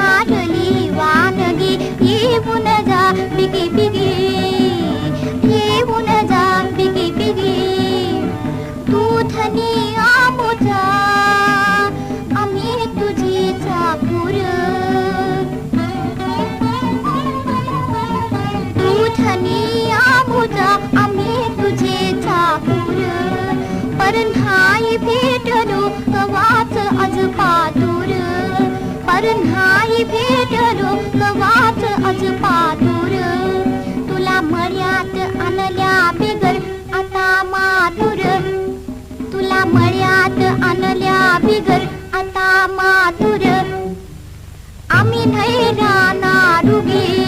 फाटली वानगी येऊन जा बिगी बिगी, येऊन जा बिगी बिगी. तू धनी आमुचा आम्ही तुझी चाकूर, तू धनी आमुचा आम्ही तुझे चाकूर. पर नाही भेटलो कवाच आज पातूर, पर नाही भेटलो कवाच आज पातूर. तुला मळ्यात आणल्या बिगर आता मातूर, तुला मळ्यात आणल्या बिगर आता मातूर. आम्ही नाही राहणार उगी